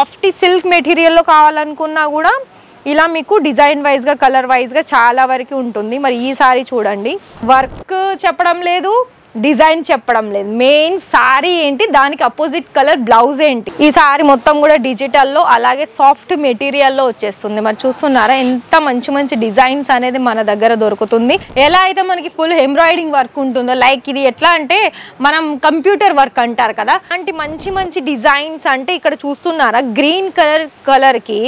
Soft silk మెటీరియల్లో కావాలనుకున్నా కూడా ఇలా మీకు డిజైన్ వైజ్గా కలర్ వైజ్గా చాలా వరకు ఉంటుంది. మరి ఈ సారీ చూడండి, వర్క్ చెప్పడం లేదు, డిజైన్ చెప్పడం లేదు, మెయిన్ సారీ ఏంటి, దానికి అపోజిట్ కలర్ బ్లౌజ్ ఏంటి. ఈ సారీ మొత్తం కూడా డిజిటల్లో అలాగే సాఫ్ట్ మెటీరియల్లో వచ్చేస్తుంది. మరి చూస్తున్నారా ఎంత మంచి మంచి డిజైన్స్ అనేది మన దగ్గర దొరుకుతుంది. ఎలా అయితే మనకి ఫుల్ ఎంబ్రాయిడింగ్ వర్క్ ఉంటుందో, లైక్ ఇది ఎట్లా అంటే మనం కంప్యూటర్ వర్క్ అంటారు కదా, అలాంటి మంచి మంచి డిజైన్స్. అంటే ఇక్కడ చూస్తున్నారా గ్రీన్ కలర్కి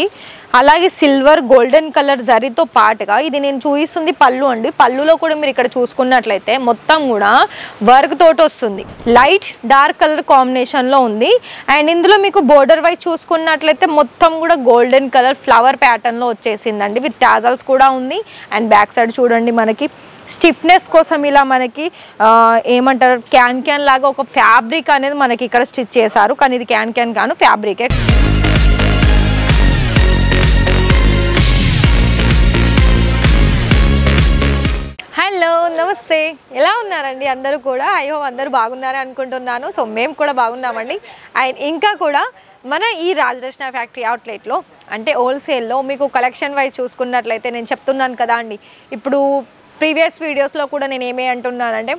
అలాగే సిల్వర్ గోల్డెన్ కలర్ జరీతో పాటుగా ఇది నేను చూపిస్తుంది పళ్ళు అండి. పళ్ళులో కూడా మీరు ఇక్కడ చూసుకున్నట్లయితే మొత్తం కూడా వర్క్ తోటి వస్తుంది. లైట్ డార్క్ కలర్ కాంబినేషన్లో ఉంది. అండ్ ఇందులో మీకు బోర్డర్ వైజ్ చూసుకున్నట్లయితే మొత్తం కూడా గోల్డెన్ కలర్ ఫ్లవర్ ప్యాటర్న్లో వచ్చేసిందండి. విత్ టాజల్స్ కూడా ఉంది. అండ్ బ్యాక్ సైడ్ చూడండి మనకి స్టిఫ్నెస్ కోసం ఇలా మనకి ఏమంటారు క్యాన్ లాగా ఒక ఫ్యాబ్రిక్ అనేది మనకి ఇక్కడ స్టిచ్ చేశారు. కానీ ఇది క్యాన్ కాను, ఫ్యాబ్రికే. హలో నమస్తే, ఎలా ఉన్నారండి అందరూ కూడా? అయ్యో అందరూ బాగున్నారని అనుకుంటున్నాను. సో మేము కూడా బాగున్నామండి. అండ్ ఇంకా కూడా మన ఈ రాజరత్న ఫ్యాక్టరీ అవుట్లెట్లో అంటే హోల్సేల్లో మీకు కలెక్షన్ వైజ్ చూసుకున్నట్లయితే నేను చెప్తున్నాను కదా అండి, ఇప్పుడు ప్రీవియస్ వీడియోస్లో కూడా నేను ఏమే అంటున్నానంటే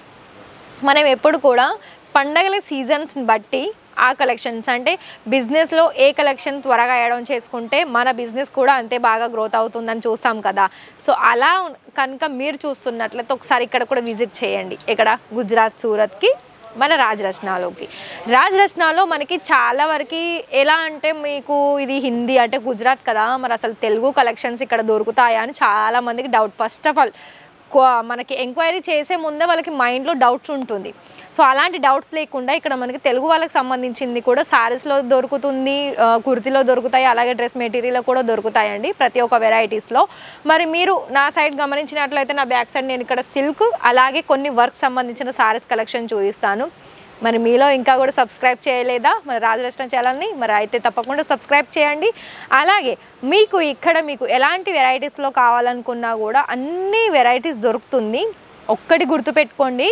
మనం ఎప్పుడు కూడా పండగల సీజన్స్ని బట్టి ఆ కలెక్షన్స్ అంటే బిజినెస్లో ఏ కలెక్షన్ త్వరగా యాడ్ చేసుకుంటే మన బిజినెస్ కూడా అంతే బాగా గ్రోత్ అవుతుందని చూస్తాం కదా. సో అలా కనుక మీరు చూస్తున్నట్లయితే ఒకసారి ఇక్కడ కూడా విజిట్ చేయండి. ఇక్కడ గుజరాత్ సూరత్కి మన రాజరత్నాలో మనకి చాలా వరకు ఎలా అంటే మీకు ఇది హిందీ అంటే గుజరాత్ కదా, మరి అసలు తెలుగు కలెక్షన్స్ ఇక్కడ దొరుకుతాయా అని చాలామందికి డౌట్. ఫస్ట్ ఆఫ్ ఆల్ మనకి ఎంక్వైరీ చేసే ముందే వాళ్ళకి మైండ్లో డౌట్స్ ఉంటుంది. సో అలాంటి డౌట్స్ లేకుండా ఇక్కడ మనకి తెలుగు వాళ్ళకి సంబంధించింది కూడా శారీస్లో దొరుకుతుంది, కుర్తీలో దొరుకుతాయి, అలాగే డ్రెస్ మెటీరియల్లో కూడా దొరుకుతాయండి ప్రతి ఒక్క వెరైటీస్లో. మరి మీరు నా సైడ్ గమనించినట్లయితే నా బ్యాక్ సైడ్ నేను ఇక్కడ సిల్క్ అలాగే కొన్ని వర్క్ సంబంధించిన శారీస్ కలెక్షన్ చూపిస్తాను. మరి మీలో ఇంకా కూడా సబ్స్క్రైబ్ చేయలేదా మరి రాజరత్న ఛానల్ని? మరి అయితే తప్పకుండా సబ్స్క్రైబ్ చేయండి. అలాగే మీకు ఇక్కడ మీకు ఎలాంటి వెరైటీస్లో కావాలనుకున్నా కూడా అన్ని వెరైటీస్ దొరుకుతుంది. ఒక్కటి గుర్తుపెట్టుకోండి,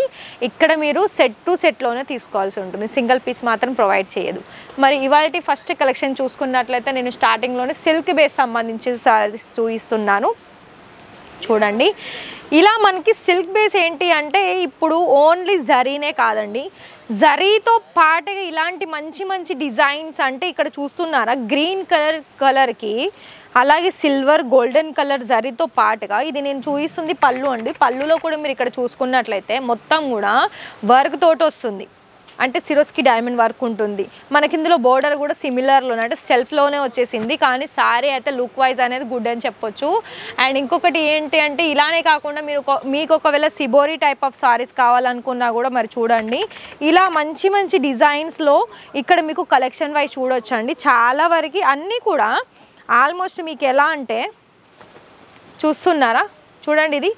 ఇక్కడ మీరు సెట్ టు సెట్లోనే తీసుకోవాల్సి ఉంటుంది, సింగిల్ పీస్ మాత్రం ప్రొవైడ్ చేయదు. మరి ఇవాళ ఫస్ట్ కలెక్షన్ చూసుకున్నట్లయితే నేను స్టార్టింగ్లోనే సిల్క్ బేస్ సంబంధించిన సారీస్ చూపిస్తున్నాను. చూడండి, ఇలా మనకి సిల్క్ బేస్ ఏంటి అంటే ఇప్పుడు ఓన్లీ జరీనే కాదండి, జరీతో పాటుగా ఇలాంటి మంచి మంచి డిజైన్స్. అంటే ఇక్కడ చూస్తున్నారా గ్రీన్ కలర్కి అలాగే సిల్వర్ గోల్డెన్ కలర్ జరీతో పాటుగా ఇది నేను చూపిస్తుంది పళ్ళు అండి. పళ్ళులో కూడా మీరు ఇక్కడ చూసుకున్నట్లయితే మొత్తం కూడా వర్క్ తోటి వస్తుంది. అంటే సిరోస్కి డైమండ్ వర్క్ ఉంటుంది. మనకి ఇందులో బోర్డర్ కూడా సిమిలర్లోనే అంటే సెల్ఫ్లోనే వచ్చేసింది. కానీ సారీ అయితే లుక్ వైజ్ అనేది గుడ్ అని చెప్పొచ్చు. అండ్ ఇంకొకటి ఏంటి అంటే ఇలానే కాకుండా మీకు ఒకవేళ సిబోరీ టైప్ ఆఫ్ సారీస్ కావాలనుకున్నా కూడా మరి చూడండి, ఇలా మంచి మంచి డిజైన్స్లో ఇక్కడ మీకు కలెక్షన్ వైజ్ చూడొచ్చండి. చాలా వరకు అన్నీ కూడా ఆల్మోస్ట్ మీకు ఎలా అంటే చూస్తున్నారా, చూడండి ఇది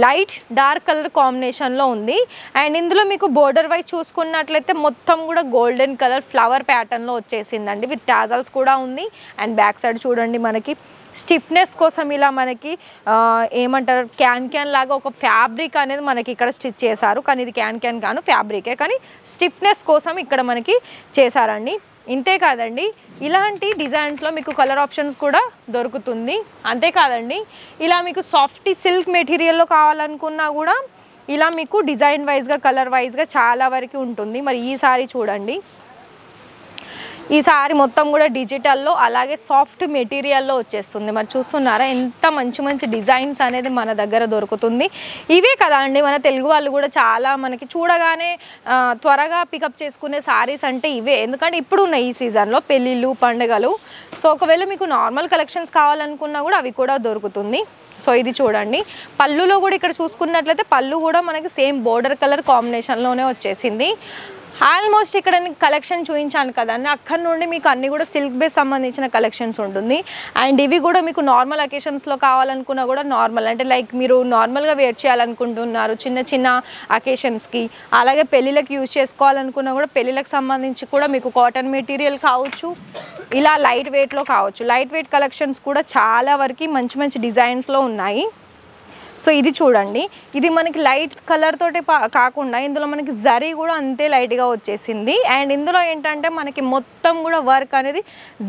లైట్ డార్క్ కలర్ కాంబినేషన్లో ఉంది. అండ్ ఇందులో మీకు బోర్డర్ వైజ్ చూసుకున్నట్లయితే మొత్తం కూడా గోల్డెన్ కలర్ ఫ్లవర్ ప్యాటర్న్లో వచ్చేసిందండి. విత్ టాజల్స్ కూడా ఉంది. అండ్ బ్యాక్ సైడ్ చూడండి మనకి స్టిఫ్నెస్ కోసం ఇలా మనకి ఏమంటారు క్యాన్ లాగా ఒక ఫ్యాబ్రిక్ అనేది మనకి ఇక్కడ స్టిచ్ చేశారు. కానీ ఇది క్యాన్ కాను, ఫ్యాబ్రికే. కానీ స్టిఫ్నెస్ కోసం ఇక్కడ మనకి చేశారండి. ఇంతే కాదండి, ఇలాంటి డిజైన్స్లో మీకు కలర్ ఆప్షన్స్ కూడా దొరుకుతుంది. అంతేకాదండి, ఇలా మీకు సాఫ్ట్ సిల్క్ మెటీరియల్లో కావాలనుకున్నా కూడా ఇలా మీకు డిజైన్ వైజ్గా కలర్ వైజ్గా చాలా వరకు ఉంటుంది. మరి ఈ సారీ చూడండి, ఈ సారీ మొత్తం కూడా డిజిటల్లో అలాగే సాఫ్ట్ మెటీరియల్లో వచ్చేస్తుంది. మరి చూస్తున్నారా ఎంత మంచి మంచి డిజైన్స్ అనేది మన దగ్గర దొరుకుతుంది. ఇవే కదా అండి మన తెలుగు వాళ్ళు కూడా చాలా మనకి చూడగానే త్వరగా పికప్ చేసుకునే సారీస్ అంటే ఇవే. ఎందుకంటే ఇప్పుడు ఉన్న ఈ సీజన్లో పెళ్ళిళ్ళు పండుగలు. సో ఒకవేళ మీకు నార్మల్ కలెక్షన్స్ కావాలనుకున్నా కూడా అవి కూడా దొరుకుతుంది. సో ఇది చూడండి, పళ్ళులో కూడా ఇక్కడ చూసుకున్నట్లయితే పళ్ళు కూడా మనకి సేమ్ బోర్డర్ కలర్ కాంబినేషన్లోనే వచ్చేసింది. ఆల్మోస్ట్ ఇక్కడ కలెక్షన్ చూపించాను కదండి, అక్కడ నుండి మీకు అన్నీ కూడా సిల్క్ బేస్ సంబంధించిన కలెక్షన్స్ ఉంటుంది. అండ్ ఇవి కూడా మీకు నార్మల్ అకేషన్స్లో కావాలనుకున్నా కూడా నార్మల్ అంటే లైక్ మీరు నార్మల్గా వేర్ చేయాలనుకుంటున్నారు చిన్న చిన్న అకేషన్స్కి, అలాగే పెళ్ళిళ్ళకి యూజ్ చేసుకోవాలనుకున్నా కూడా పెళ్ళిళ్ళకి సంబంధించి కూడా మీకు కాటన్ మెటీరియల్ కావచ్చు, ఇలా లైట్ వెయిట్లో కావచ్చు. లైట్ వెయిట్ కలెక్షన్స్ కూడా చాలా వరకు మంచి మంచి డిజైన్స్లో ఉన్నాయి. సో ఇది చూడండి, ఇది మనకి లైట్ కలర్ తోటి కాకుండా ఇందులో మనకి జరీ కూడా అంతే లైట్గా వచ్చేసింది. అండ్ ఇందులో ఏంటంటే మనకి మొత్తం కూడా వర్క్ అనేది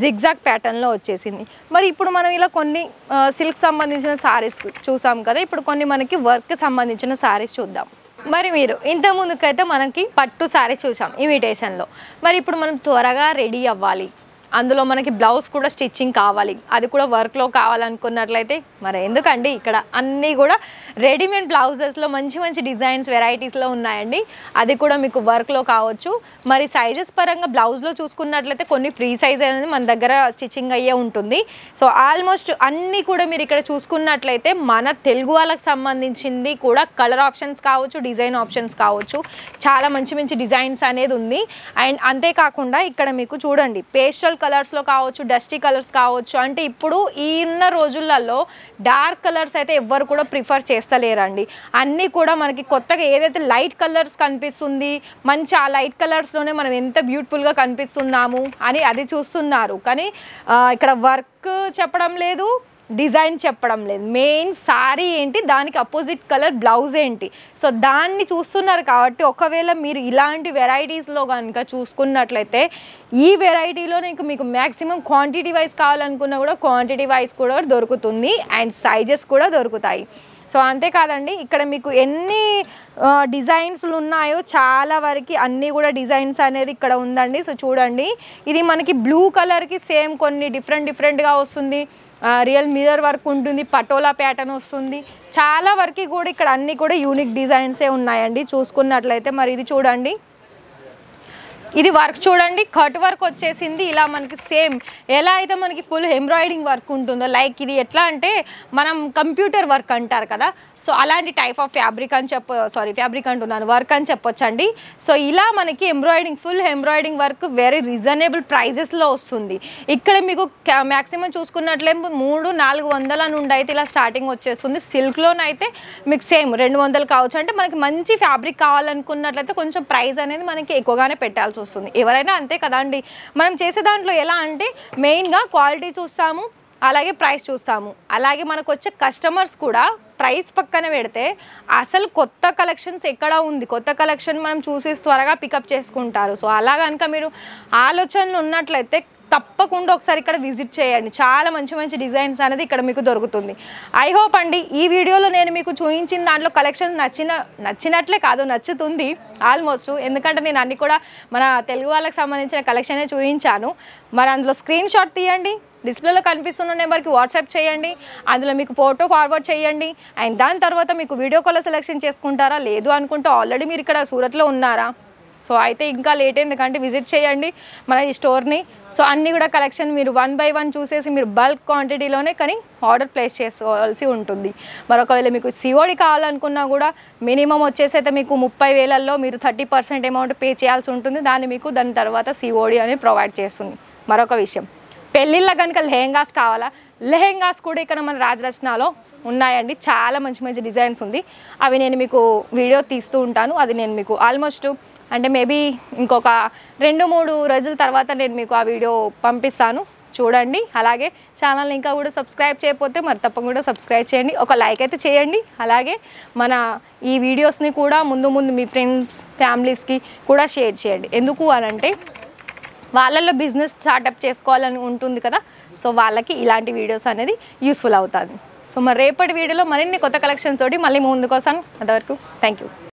జిగ్జాగ్ ప్యాటర్న్లో వచ్చేసింది. మరి ఇప్పుడు మనం ఇలా కొన్ని సిల్క్ సంబంధించిన శారీస్ చూసాం కదా, ఇప్పుడు కొన్ని మనకి వర్క్ సంబంధించిన శారీస్ చూద్దాం. మరి మీరు ఇంత ముందుకైతే మనకి పట్టు శారీ చూసాం ఇమిటేషన్లో. మరి ఇప్పుడు మనం త్వరగా రెడీ అవ్వాలి, అందులో మనకి బ్లౌజ్ కూడా స్టిచ్చింగ్ కావాలి, అది కూడా వర్క్లో కావాలనుకున్నట్లయితే మరి ఎందుకండి ఇక్కడ అన్నీ కూడా రెడీమేడ్ బ్లౌజెస్లో మంచి మంచి డిజైన్స్ వెరైటీస్లో ఉన్నాయండి. అది కూడా మీకు వర్క్లో కావచ్చు. మరి సైజెస్ పరంగా బ్లౌజ్లో చూసుకున్నట్లయితే కొన్ని ఫ్రీ సైజ్ అనేది మన దగ్గర స్టిచ్చింగ్ అయ్యే ఉంటుంది. సో ఆల్మోస్ట్ అన్నీ కూడా మీరు ఇక్కడ చూసుకున్నట్లయితే మన తెలుగు వాళ్ళకి సంబంధించింది కూడా కలర్ ఆప్షన్స్ కావచ్చు, డిజైన్ ఆప్షన్స్ కావచ్చు, చాలా మంచి మంచి డిజైన్స్ అనేది ఉంది. అండ్ అంతేకాకుండా ఇక్కడ మీకు చూడండి పేస్టల్ కలర్స్లో కావచ్చు, డస్టీ కలర్స్ కావచ్చు. అంటే ఇప్పుడు ఈ ఉన్న రోజులలో డార్క్ కలర్స్ అయితే ఎవ్వరు కూడా ప్రిఫర్ చేస్తలేరండి. అన్నీ కూడా మనకి కొత్తగా ఏదైతే లైట్ కలర్స్ కనిపిస్తుంది, మంచి ఆ లైట్ కలర్స్లోనే మనం ఎంత బ్యూటిఫుల్గా కనిపిస్తున్నాము అని అది చూస్తున్నారు. కానీ ఇక్కడ వర్క్ చెప్పడం లేదు, డిజైన్ చెప్పడం లేదు. మెయిన్ సారీ ఏంటి, దానికి అపోజిట్ కలర్ బ్లౌజ్ ఏంటి, సో దాన్ని చూస్తున్నారు. కాబట్టి ఒకవేళ మీరు ఇలాంటి వెరైటీస్లో కనుక చూసుకున్నట్లయితే ఈ వెరైటీలో మీకు మ్యాక్సిమం క్వాంటిటీ వైజ్ కావాలనుకున్నా కూడా క్వాంటిటీ వైజ్ కూడా దొరుకుతుంది. అండ్ సైజెస్ కూడా దొరుకుతాయి. సో అంతేకాదండి, ఇక్కడ మీకు ఎన్ని డిజైన్స్లు ఉన్నాయో చాలా వరకు అన్నీ కూడా డిజైన్స్ అనేది ఇక్కడ ఉందండి. సో చూడండి, ఇది మనకి బ్లూ కలర్కి సేమ్ కొన్ని డిఫరెంట్గా వస్తుంది. రియల్ మిర్రర్ వర్క్ ఉంటుంది, పటోలా ప్యాటర్న్ వస్తుంది. చాలా వరకు కూడా ఇక్కడ అన్నీ కూడా యూనిక్ డిజైన్సే ఉన్నాయండి చూసుకున్నట్లయితే. మరి ఇది చూడండి, ఇది వర్క్ చూడండి, కట్ వర్క్ వచ్చేసింది. ఇలా మనకి సేమ్ ఎలా అయితే మనకి ఫుల్ ఎంబ్రాయిడింగ్ వర్క్ ఉంటుందో, లైక్ ఇది ఎట్లా అంటే మనం కంప్యూటర్ వర్క్ అంటారు కదా, సో అలాంటి టైప్ ఆఫ్ ఫ్యాబ్రిక్ అని ఫ్యాబ్రిక్ అంటున్నాను, వర్క్ అని చెప్పొచ్చండి. సో ఇలా మనకి full embroidering work very reasonable ప్రైజెస్లో వస్తుంది. ఇక్కడ మీకు మ్యాక్సిమం చూసుకున్నట్లే 300-400 నుండి అయితే ఇలా స్టార్టింగ్ వచ్చేస్తుంది. సిల్క్లోనైతే మీకు సేమ్ 200 కావచ్చు. అంటే మనకి మంచి ఫ్యాబ్రిక్ కావాలనుకున్నట్లయితే కొంచెం ప్రైస్ అనేది మనకి ఎక్కువగానే పెట్టాల్సి వస్తుంది. ఎవరైనా అంతే కదండి. మనం చేసే దాంట్లో ఎలా అంటే మెయిన్గా క్వాలిటీ చూస్తాము, అలాగే ప్రైస్ చూస్తాము. అలాగే మనకు వచ్చే కస్టమర్స్ కూడా ప్రైస్ పక్కన పెడితే అసలు కొత్త కలెక్షన్స్ ఎక్కడ ఉంది, కొత్త కలెక్షన్ మనం చూసి త్వరగా పికప్ చేసుకుంటారు. సో అలా కనుక మీరు ఆలోచనలు ఉన్నట్లయితే తప్పకుండా ఒకసారి ఇక్కడ విజిట్ చేయండి. చాలా మంచి మంచి డిజైన్స్ అనేది ఇక్కడ మీకు దొరుకుతుంది. ఐ హోప్ అండి ఈ వీడియోలో నేను మీకు చూపించిన దాంట్లో కలెక్షన్ నచ్చినట్లే కాదు, నచ్చుతుంది ఆల్మోస్ట్. ఎందుకంటే నేను అన్ని కూడా మన తెలుగు వాళ్ళకి సంబంధించిన కలెక్షనే చూపించాను. మరి అందులో స్క్రీన్ షాట్ తీయండి, డిస్ప్లేలో కనిపిస్తున్న నెంబర్కి వాట్సాప్ చేయండి, అందులో మీకు ఫోటో ఫార్వర్డ్ చేయండి. అండ్ దాని తర్వాత మీకు వీడియో కాల్ సెలెక్షన్ చేసుకుంటారా, లేదు అనుకుంటే ఆల్రెడీ మీరు ఇక్కడ సూరత్లో ఉన్నారా, సో అయితే ఇంకా లేట్ ఎందుకంటే విజిట్ చేయండి మన ఈ స్టోర్ని. సో అన్నీ కూడా కలెక్షన్ మీరు 1 by 1 చూసేసి మీరు బల్క్ క్వాంటిటీలోనే కానీ ఆర్డర్ ప్లేస్ చేసుకోవాల్సి ఉంటుంది. మరొకవేళ మీకు సిఓడి కావాలనుకున్నా కూడా మినిమం వచ్చేసి అయితే మీకు 30,000లో మీరు 30% అమౌంట్ పే చేయాల్సి ఉంటుంది. దాని తర్వాత సిఓడి అనేది ప్రొవైడ్ చేస్తుంది. మరొక విషయం, పెళ్ళిళ్ళ కనుక లెహెంగాస్ కావాలా, లెహెంగాస్ కూడా ఇక్కడ మన రాజరత్నాలో ఉన్నాయండి. చాలా మంచి మంచి డిజైన్స్ ఉంది. అవి నేను మీకు వీడియో తీస్తూ ఉంటాను. అది నేను మీకు ఆల్మోస్ట్ అంటే మేబీ ఇంకొక 2-3 రోజుల తర్వాత నేను మీకు ఆ వీడియో పంపిస్తాను, చూడండి. అలాగే ఛానల్ని ఇంకా కూడా సబ్స్క్రైబ్ చేయకపోతే మరి తప్పకుండా సబ్స్క్రైబ్ చేయండి, ఒక లైక్ అయితే చేయండి. అలాగే మన ఈ వీడియోస్ని కూడా ముందు మీ ఫ్రెండ్స్ ఫ్యామిలీస్కి కూడా షేర్ చేయండి. ఎందుకు అనంటే వాళ్ళల్లో బిజినెస్ స్టార్టప్ చేసుకోవాలని ఉంటుంది కదా, సో వాళ్ళకి ఇలాంటి వీడియోస్ అనేది యూస్ఫుల్ అవుతుంది. సో మరి రేపటి వీడియోలో మరిన్ని కొత్త కలెక్షన్స్ తోటి మళ్ళీ ముందుకు వస్తాను. అంతవరకు థ్యాంక్ యూ.